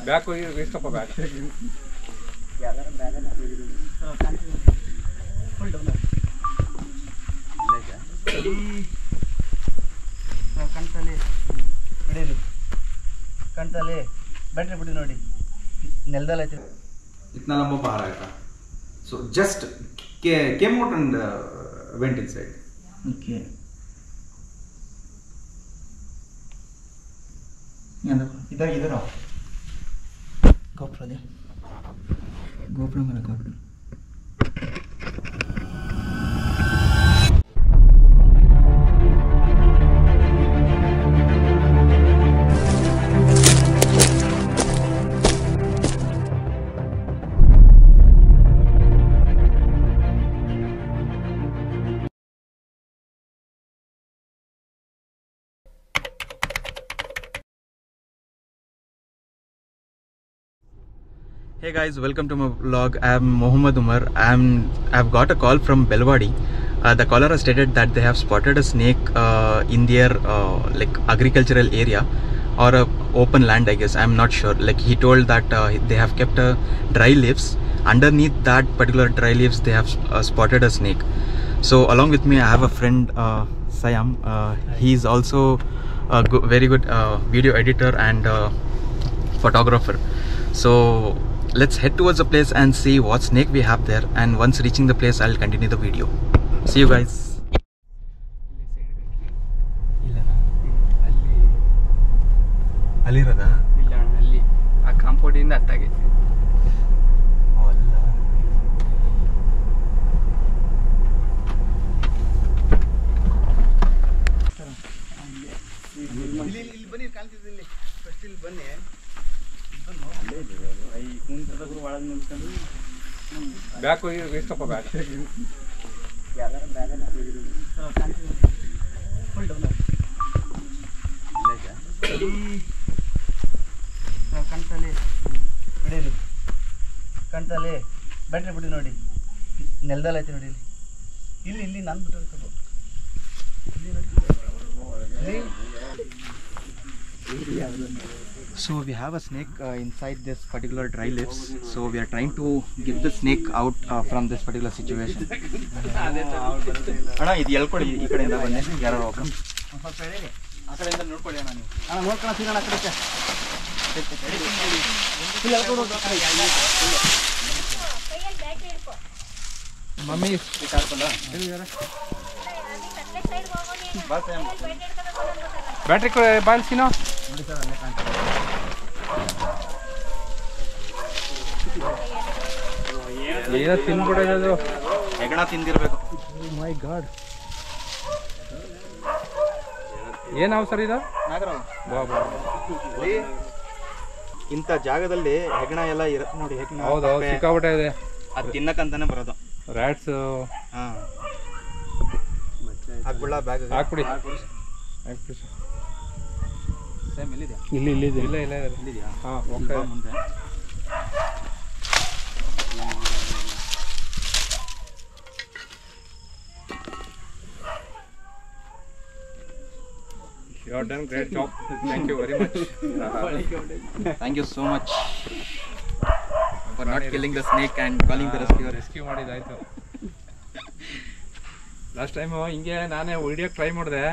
Bag ಇಷ್ಟಪ್ಪ bag ಕಣ್ತಲ್ಲಿ battery ಬಿಡಿ ನೋಡಿ ನೆಲದಲ್ಲಿ ಐತಿ. इतना लंबा बाहर आया था, so just came out and went inside. Okay. इधर आओ. GoPro दे. GoPro में रखो. Hey guys, welcome to my vlog. I am Mohammad Umar. I've got a call from Belwadi. The caller has stated that they have spotted a snake in their like agricultural area or a open land, I guess. I'm not sure. Like he told that they have kept dry leaves. Underneath that particular dry leaves, they have spotted a snake. So along with me, I have a friend, Sayam. He's also a very good video editor and photographer. So let's head towards the place and see what snake we have there, and once reaching the place I'll continue the video. See you guys. ಅಲ್ಲಿರೋದಾ? ಇಲ್ಲ ಅಲ್ಲಿ ಆ ಕಾಂಪೌಂಡಿಂದ ಅತ್ತಾಗೆ. ಇಲ್ಲಿ ಬನ್ನಿ ಕಾಣ್ತಿದ್ದೀನಿ first ಇಲ್ಲಿ ಬನ್ನಿ bag ಇಷ್ಟಪ್ಪ bag ಕಣ್ತಲ್ಲಿ ಬಿಡಿ ಕಣ್ತಲ್ಲಿ battery ಬಿಡಿ ನೋಡಿ ನೆಲದಲ್ಲಿ ಐತಿ ನೋಡಿ ಇಲ್ಲಿ ಇಲ್ಲಿ ನಾನು ಬಿಟ್ಟಿರ್ತದೆ ಇಲ್ಲಿ ನೋಡಿ. So we have a snake inside this particular dry leaves. So we are trying to get the snake out from this particular situation. ಅಣ್ಣ ಇದು ಎಳ್ಕೊಡಿ, ಈ ಕಡೆಯಿಂದ ಬನ್ನಿ, ಯಾರು ಹೋಗ್ಬೇಕು ಆ ಕಡೆಯಿಂದ ನೋಡ್ಕೊಳ್ಳಿ ಅಣ್ಣ. ನೀವು ಅಣ್ಣ ನೋಡ್ಕೊಂಡು ಸಿಗೋಣ ಆ ಕಡೆ ಮಮ್ಮಿ ಬ್ಯಾಟ್ರಿ ಬಾಲ್ಸಿನೋ ನೋಡಿ ಸರ್ ಅಲ್ಲೇ ಕಾಣ್ತದೆ. ಏನೋ ತಿನ್ಬಿಡೋದು, ಹೆಗಣ ತಿಂದಿರ್ಬೇಕು. ಮೈ ಗಾಡ್, ಏನು ಅವಸರ ಇದು? ಇಂಥ ಜಾಗದಲ್ಲಿ ಹೆಗಣ ಎಲ್ಲ ಇರುತ್ತೆ ನೋಡಿ. ಹೆಗಣ ಹೌದು, ಸಿಕ್ಕಾಬಿಟ್ಟೆ ಇದೆ. ಅದು ತಿನ್ನಕ್ಕಂತಾನೆ ಬರೋದು. ರ್ಯಾಟ್ಸ್ ಹಾಂ, ಹಾಕ್ಬಿಡ ಬ್ಯಾಗ್ ಹಾಕ್ಬಿಡಿ. ಸೇಮ್ ಎಲ್ಲಿದೆ? ಇಲ್ಲಿ ಇಲ್ಲಿದೆ. ಇಲ್ಲ ಇಲ್ಲ ಇಲ್ಲಿದೆಯಾ? ಹಾಂ, ಹೋಗ್ತಾ ಮುಂದೆ. You have done great job. Thank you very much. Thank you so much for not killing the snake and calling the rescuer. Rescue ಮಾಡಿದಾಯ್ತು. ಲಾಸ್ಟ್ ಟೈಮ್ ಹಿಂಗೆ ನಾನೇ ಹಿಡಿಯೋಕೆ ಟ್ರೈ ಮಾಡಿದೆ.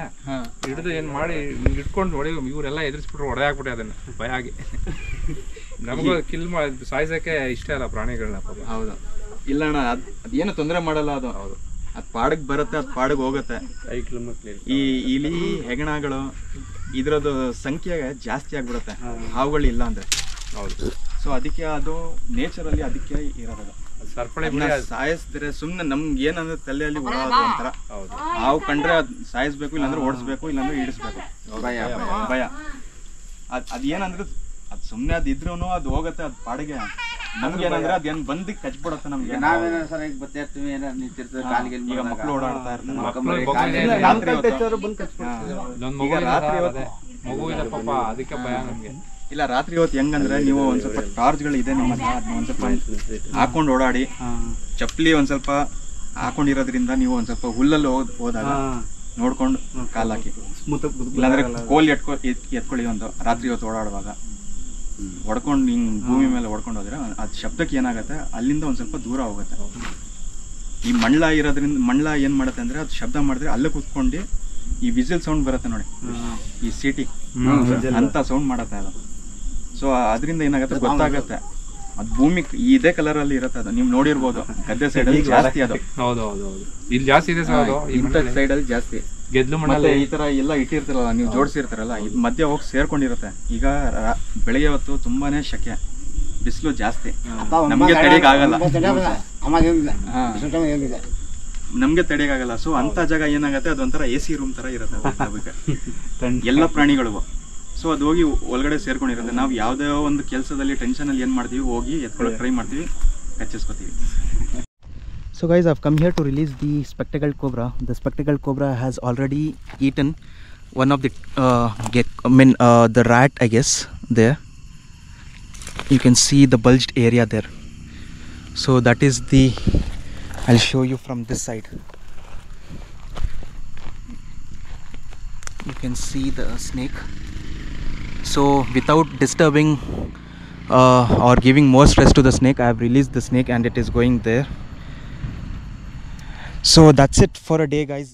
ಹಿಡಿದು ಏನು ಮಾಡಿ ಇಟ್ಕೊಂಡು ನೋಡಿ, ಇವರೆಲ್ಲ ಎದುರಿಸ್ಬಿಟ್ರು, ಹೊಡೆ ಹಾಕ್ಬಿಟ್ಟೆ ಅದನ್ನು ಭಯ ಆಗಿ. ನಮಗೂ ಕಿಲ್ ಮಾಡಿ ಸಾಯಿಸೋಕ್ಕೆ ಇಷ್ಟ ಇಲ್ಲ ಪ್ರಾಣಿಗಳನ್ನ. ಹೌದು, ಇಲ್ಲ ಅಣ್ಣ, ಅದೇನು ತೊಂದರೆ ಮಾಡಲ್ಲ. ಅದು ಹೌದು, ಅದು ಪಾಡಿಗೆ ಬರುತ್ತೆ, ಅದು ಪಾಡಿಗೆ ಹೋಗುತ್ತೆ. ಈ ಇಲಿ ಹೆಗಣಗಳು ಇದ್ರದ್ದು ಸಂಖ್ಯೆ ಜಾಸ್ತಿ ಆಗ್ಬಿಡುತ್ತೆ ಹಾವುಗಳು ಇಲ್ಲ ಅಂದ್ರೆ. ಹೌದು, ಸೊ ಅದಕ್ಕೆ ಅದು ನೇಚರಲ್ಲಿ ಅದಕ್ಕೆ ಇರೋದು. ಸರ್ಪಳಿ ಸಾಯಿಸಿದ್ರೆ ಸುಮ್ಮನೆ ನಮ್ಗೆ ಏನಂದ್ರೆ ತಲೆಯಲ್ಲಿ ಓಡೋದು ಒಂಥರ. ಹೌದು, ಹಾವು ಕಂಡ್ರೆ ಅದು ಸಾಯಿಸ್ಬೇಕು, ಇಲ್ಲಾಂದ್ರೆ ಓಡಿಸ್ಬೇಕು, ಇಲ್ಲಾಂದ್ರೆ ಇಡಿಸ್ಬೇಕು. ಭಯ ಭಯ. ಅದೇನಂದ್ರೆ ಅದು ಸುಮ್ಮನೆ ಅದು ಇದ್ರೂ ಅದು ಹೋಗುತ್ತೆ, ಅದು ಪಾಡಿಗೆ. ನಮ್ಗೆ ಏನಂದ್ರೆ ಅದೇನು ಬಂದು ಕಚ್ಬಿಡುತ್ತೆ ನಮ್ಗೆ. ನಾವೇನೋ ಸರ್ ಈಗ ಬರ್ತಿರ್ತೀವಿ, ಏನಾರು ನಿಂತಿರ್ತದೆ ಕಾಲಿಗೆ. ಈಗ ಮಕ್ಕಳು ಓಡಾಡ್ತಾ ಇರ್ತಾರೆ, ಈಗ ರಾತ್ರಿ ಮಗು ಇದೆ ಪಾಪ, ಅದಕ್ಕೆ ಭಯ ನಮ್ಗೆ. ಇಲ್ಲ, ರಾತ್ರಿ ಹೊತ್ತು ಹೆಂಗಂದ್ರೆ ನೀವು ಒಂದ್ ಸ್ವಲ್ಪ ಟಾರ್ಚ್ಗಳು ಇದೆ ನಮ್ಮ ಹತ್ರ, ಅದನ್ನ ಒಂದ್ ಸ್ವಲ್ಪ ಹಾಕೊಂಡು ಓಡಾಡಿ. ಚಪ್ಪಲಿ ಒಂದ್ ಸ್ವಲ್ಪ ಹಾಕೊಂಡಿರೋದ್ರಿಂದ ನೀವು ಒಂದ್ ಸ್ವಲ್ಪ ಹುಲ್ಲಲ್ಲಿ ಹೋದಾಗ ನೋಡ್ಕೊಂಡು ಕಾಲು ಹಾಕಿ, ಇಲ್ಲಾಂದ್ರೆ ಕೋಲ್ ಎತ್ಕೊಳ್ಳಿ ಒಂದು ರಾತ್ರಿ ಹೊತ್ತು ಓಡಾಡುವಾಗ ಹೊಡ್ಕೊಂಡು ಹಿಂಗೆ ಭೂಮಿ ಮೇಲೆ ಹೊಡ್ಕೊಂಡು ಹೋದ್ರೆ ಅದು ಶಬ್ದಕ್ಕೆ ಏನಾಗುತ್ತೆ, ಅಲ್ಲಿಂದ ಒಂದು ಸ್ವಲ್ಪ ದೂರ ಹೋಗುತ್ತೆ. ಈ ಮಂಡ್ಲ ಇರೋದ್ರಿಂದ ಮಂಡ್ಲ ಏನು ಮಾಡುತ್ತೆ ಅಂದರೆ ಅದು ಶಬ್ದ ಮಾಡಿದ್ರೆ ಅಲ್ಲೇ ಕೂತ್ಕೊಂಡು ಈ ವಿಸಿಲ್ ಸೌಂಡ್ ಬರುತ್ತೆ ನೋಡಿ, ಈ ಸಿಟಿ ಅಂತ ಸೌಂಡ್ ಮಾಡುತ್ತೆ ಅದು. ಸೊ ಅದರಿಂದ ಏನಾಗುತ್ತೆ ಗೊತ್ತಾಗುತ್ತೆ, ಅದು ಭೂಮಿ ಇದೇ ಕಲರ್ ಅಲ್ಲಿ ಇರುತ್ತೆ. ಅದು ನೀವು ನೋಡಿರ್ಬೋದು ಗದ್ದೆ ಸೈಡ್ ಅಲ್ಲಿ ಜಾಸ್ತಿ ಅದು. ಹೌದು ಇಲ್ಲಿ ಜಾಸ್ತಿ ಇದೆ ಸರ್, ಅದು ಇಂಥ ಸೈಡ್ ಅಲ್ಲಿ ಜಾಸ್ತಿ ಗೆದ್ಲು ಮತ್ತೆ ಈ ತರ ಎಲ್ಲ ಇಟ್ಟಿರ್ತಾರಲ್ಲ, ನೀವು ಜೋಡಿಸಿರ್ತಾರಲ್ಲ, ಇದು ಮಧ್ಯೆ ಹೋಗಿ ಸೇರ್ಕೊಂಡಿರುತ್ತೆ. ಈಗ ಬೆಳಿಗ್ಗೆ ಹೊತ್ತು ತುಂಬಾನೇ ಶೆಕೆ, ಬಿಸಿಲು ಜಾಸ್ತಿ, ನಮ್ಗೆ ತಡೆಯಕ್ಕಾಗಲ್ಲ, ನಮ್ಗೆ ತಡೆಯಕ್ಕಾಗಲ್ಲ. ಸೊ ಅಂತ ಜಾಗ ಏನಾಗುತ್ತೆ, ಅದೊಂಥರ AC ರೂಮ್ ತರ ಇರುತ್ತೆ ಎಲ್ಲ ಪ್ರಾಣಿಗಳಿಗೂ. ಸೊ ಅದು ಹೋಗಿ ಒಳಗಡೆ ಸೇರ್ಕೊಂಡಿರುತ್ತೆ. ನಾವು ಯಾವುದೇ ಒಂದು ಕೆಲಸದಲ್ಲಿ ಟೆನ್ಷನ್ ಅಲ್ಲಿ ಏನ್ ಮಾಡ್ತೀವಿ, ಹೋಗಿ ಎತ್ಕೊಳ್ಳೋಕೆ ಟ್ರೈ ಮಾಡ್ತೀವಿ, ಕಚ್ಚಿಸ್ಕೊತೀವಿ. So guys, I've come here to release the spectacled cobra. The spectacled cobra has already eaten one of the the rat, I guess. There you can see the bulged area there. So that is the, I'll show you from this side. You can see the snake. So without disturbing or giving more stress to the snake, I have released the snake and it is going there. So that's it for a day, guys.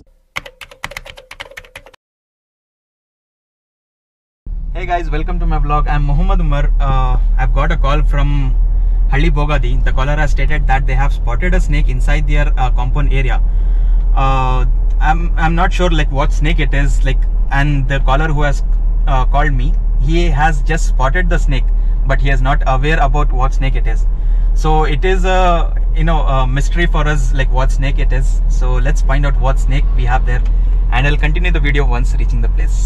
Hey guys, welcome to my vlog. I'm Mohammad Umar. I've got a call from Halli Bogadi. The caller has stated that they have spotted a snake inside their compound area. I'm not sure like what snake it is, like, and the caller who has called me, he has just spotted the snake, but he is not aware about what snake it is. So it is a mystery for us, like what snake it is. So let's find out what snake we have there, and I'll continue the video once reaching the place.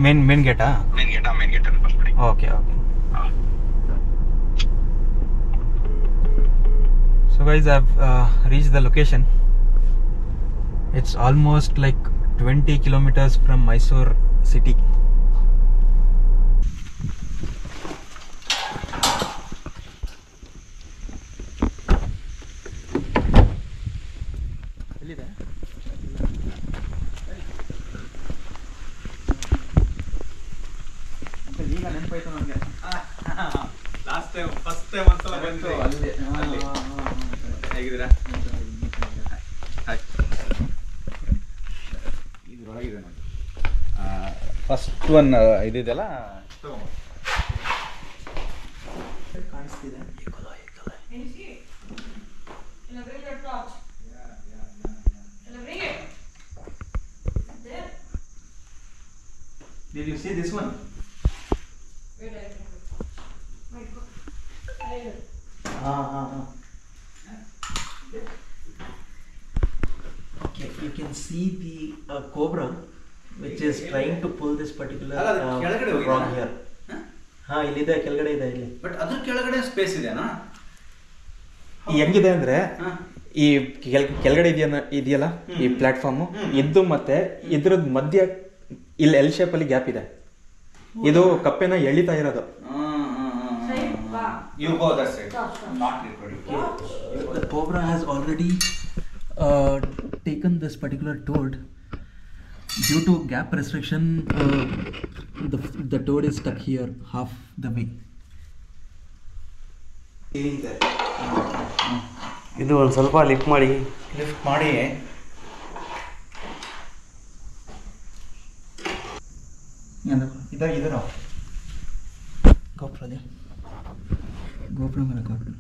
Main gate, ah? Main gate. Okay. So guys, I've reached the location. It's almost like 20 kilometers from Mysore city. ಈಗ ನೆನಪಾಯ್ತು ನನಗೆ, first time ಒಂದ್ಸಲ ಬಂದು ಅಲ್ಲಿ ಹೇಗಿದ್ದೀರಾ? ಇದ್ರೊಳಗಿದೆ ನೋಡಿ, first one ಇದಿದೆಲ್ಲ ಕಾಣಿಸ್ತಿದೆ. Did you see this one? Okay, you can see the cobra which is trying to pull this particular frog here. ಇಲ್ಲಿದೆ, ಕೆಳಗಡೆ ಇದೆ ಇಲ್ಲಿ. ಬಟ್ ಅದ್ರ ಕೆಳಗಡೆ ಸ್ಪೇಸ್ ಇದೆನಾ? ಹೆಂಗಿದೆ ಅಂದ್ರೆ ಈ ಕೆಳಗಡೆ ಇದೆಯಲ್ಲ ಈ ಪ್ಲಾಟ್ಫಾರ್ಮ್, ಇದ್ದು ಮತ್ತೆ ಇದ್ರದ್ ಮಧ್ಯ ಇಲ್ಲಿ ಎಲ್ ಶೇಪ್ ಅಲ್ಲಿ ಗ್ಯಾಪ್ ಇದೆ. ಇದು ಕಪ್ಪೆನ ಎಳಿತಾ ಇರೋದು. You go that side. Not recording. The cobra has already taken this particular toad. Due to gap restriction, the toad is stuck here half the way. ಇದು ಒಂದು ಸ್ವಲ್ಪ ಲಿಫ್ಟ್ ಮಾಡಿ इधर आओ, GoPro दे, GoPro में रिकॉर्ड कर.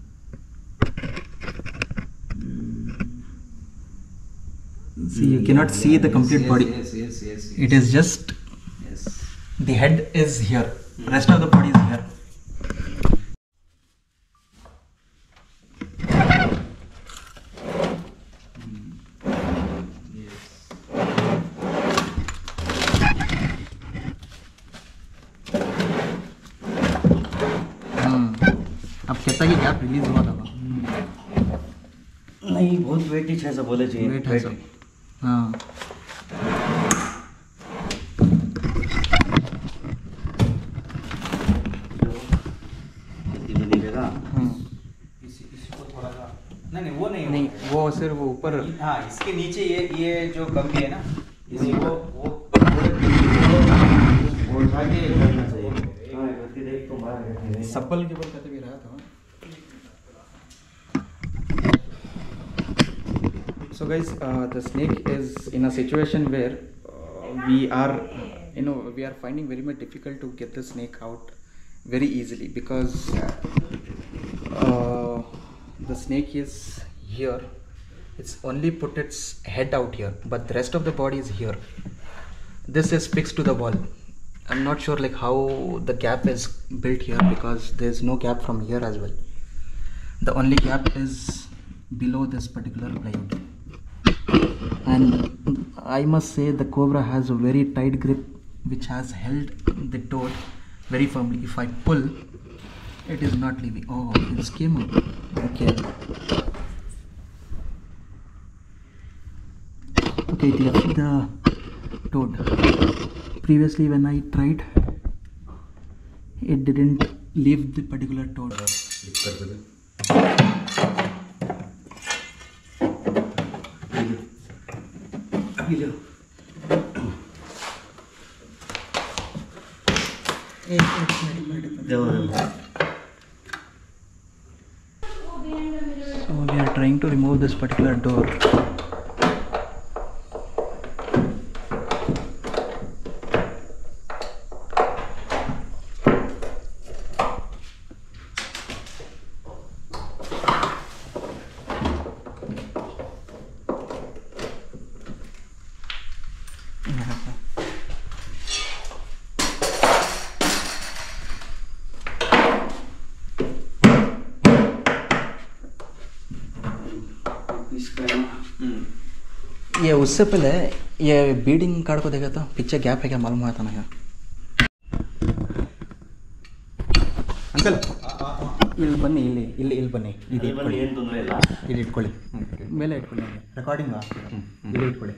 See, you cannot see the complete body. Yes. It is just the head is here, rest of the body is here. अब कहता कि गैप रिलीज हुआ था नहीं, बहुत वेटिज है सब बोले चाहिए। वेट है सब। हाँ धीरे धीरे ना। इसी को थोड़ा सा नहीं वो नहीं नहीं वो सिर्फ वो ऊपर हाँ इसके नीचे ये जो कमी है ना इसी को वो उठा के करना चाहिए। हाँ, गति देख तो बाहर गति देख। सब्बल के ऊपर कहते भी रहा था। So guys, the snake is in a situation where we are finding very much difficult to get the snake out very easily because the snake is here. It's only put its head out here, but the rest of the body is here. This is fixed to the wall. I'm not sure like how the gap is built here because there's no gap from here as well. The only gap is below this particular plywood. And I must say the cobra has a very tight grip which has held the toad very firmly. If I pull, it is not leaving. Oh, it came out. Okay. Okay, it left the toad. Previously when I tried, it didn't leave the particular toad. So we are trying to remove this particular door. ये उससे पहले ये beading card को देखा था, पीछे gap है क्या मालूम हुआ था ना। अंकल ಇಲ್ಲಿ ಬನ್ನಿ, ಇಲ್ಲಿ ಬನ್ನಿ, ಇದು ಇಟ್ಕೊಳ್ಳಿ, ಏನು ತೊಂದರೆ ಇಲ್ಲ, ಇಲ್ಲಿ ಇಟ್ಕೊಳ್ಳಿ, ಮೇಲೆ ಇಟ್ಕೊಳ್ಳಿ, ರೆಕಾರ್ಡಿಂಗ್ ಇಲ್ಲಿ ಇಟ್ಕೊಳ್ಳಿ,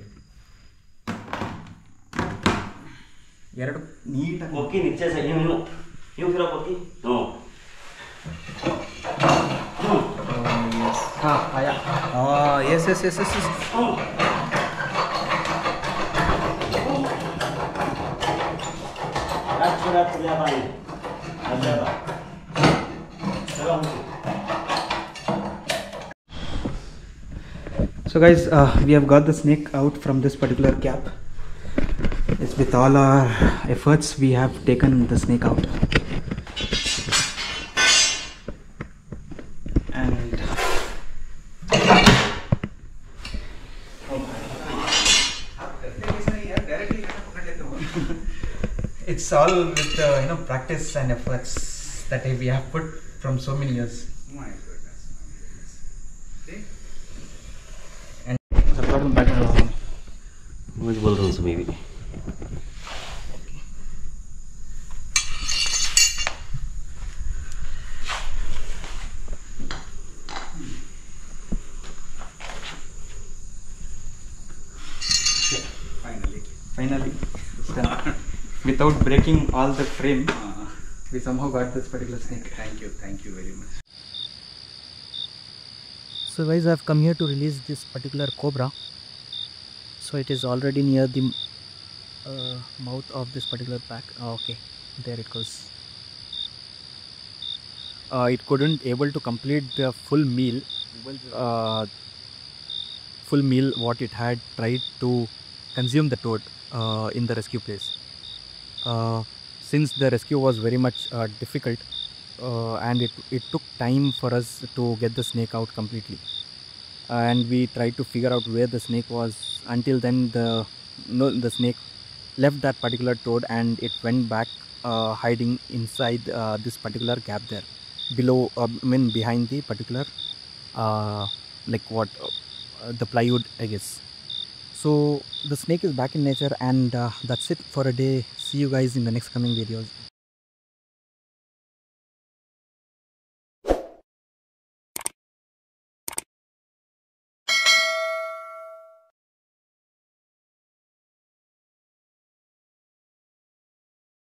ಎರಡು ನೀಟಾಗಿ ओके नीचे से यूं फिर ओके नो हाँ आया, हाँ yes yes yes yes So guys, we have got the snake out from this particular gap. It's with all our efforts we have taken the snake out. And it's all with practice and efforts that we have put from so many years. मुझे बोल रहा हूँ सुबह भी Finally, it's done. Without breaking all the frame, we somehow got this particular snake. Thank you very much. So guys, I have come here to release this particular cobra. So it is already near the mouth of this particular pack. Okay, there it goes. It couldn't able to complete the full meal what it had tried to consume the toad in the rescue place. Since the rescue was very much difficult and it took time for us to get the snake out completely, and we tried to figure out where the snake was. Until then the snake left that particular toad and it went back hiding inside this particular gap there below, behind the particular the plywood, I guess. So the snake is back in nature, and that's it for a day. See you guys in the next coming videos.